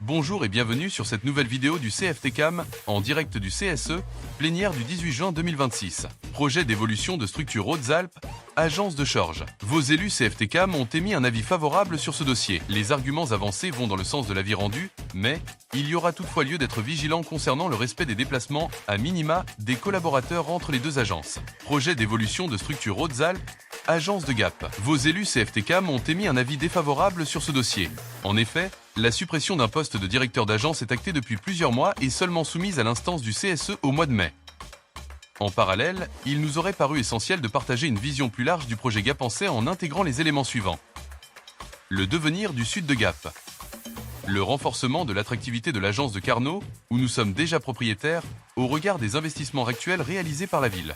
Bonjour et bienvenue sur cette nouvelle vidéo du CFTCAM, en direct du CSE, plénière du 18 juin 2026. Projet d'évolution de structure Hautes-Alpes, agence de charge. Vos élus CFTCAM ont émis un avis favorable sur ce dossier. Les arguments avancés vont dans le sens de l'avis rendu, mais il y aura toutefois lieu d'être vigilant concernant le respect des déplacements, à minima, des collaborateurs entre les deux agences. Projet d'évolution de structure Hautes-Alpes, agence de Gap. Vos élus CFTCAM ont émis un avis défavorable sur ce dossier. En effet, la suppression d'un poste de directeur d'agence est actée depuis plusieurs mois et seulement soumise à l'instance du CSE au mois de mai. En parallèle, il nous aurait paru essentiel de partager une vision plus large du projet Gap-Ansais en intégrant les éléments suivants. Le devenir du sud de Gap. Le renforcement de l'attractivité de l'agence de Carnot, où nous sommes déjà propriétaires, au regard des investissements actuels réalisés par la ville.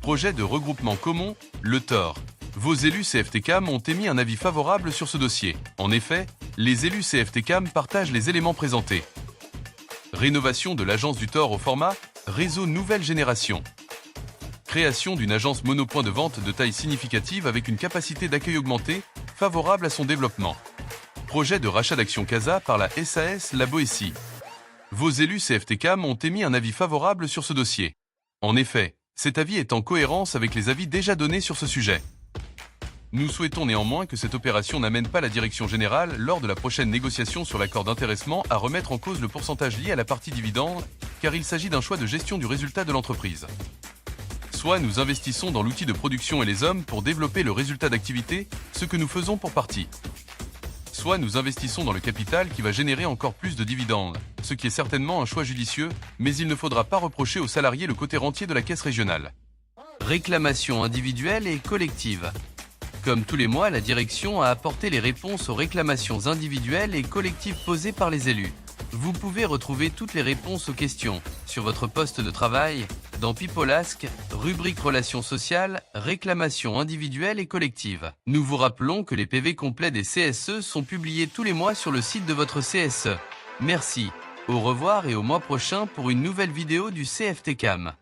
Projet de regroupement Caumont, le TOR. Vos élus CFTCAM ont émis un avis favorable sur ce dossier. En effet, les élus CFTCAM partagent les éléments présentés. Rénovation de l'agence du TOR au format réseau nouvelle génération. Création d'une agence monopoint de vente de taille significative avec une capacité d'accueil augmentée, favorable à son développement. Projet de rachat d'actions CASA par la SAS La Boétie. Vos élus CFTCAM ont émis un avis favorable sur ce dossier. En effet, cet avis est en cohérence avec les avis déjà donnés sur ce sujet. Nous souhaitons néanmoins que cette opération n'amène pas la direction générale, lors de la prochaine négociation sur l'accord d'intéressement, à remettre en cause le pourcentage lié à la partie dividende, car il s'agit d'un choix de gestion du résultat de l'entreprise. Soit nous investissons dans l'outil de production et les hommes pour développer le résultat d'activité, ce que nous faisons pour partie. Soit nous investissons dans le capital qui va générer encore plus de dividendes, ce qui est certainement un choix judicieux, mais il ne faudra pas reprocher aux salariés le côté rentier de la caisse régionale. Réclamations individuelles et collectives. Comme tous les mois, la direction a apporté les réponses aux réclamations individuelles et collectives posées par les élus. Vous pouvez retrouver toutes les réponses aux questions sur votre poste de travail, dans Pipolasque, rubrique relations sociales, réclamations individuelles et collectives. Nous vous rappelons que les PV complets des CSE sont publiés tous les mois sur le site de votre CSE. Merci, au revoir et au mois prochain pour une nouvelle vidéo du CFTCAM.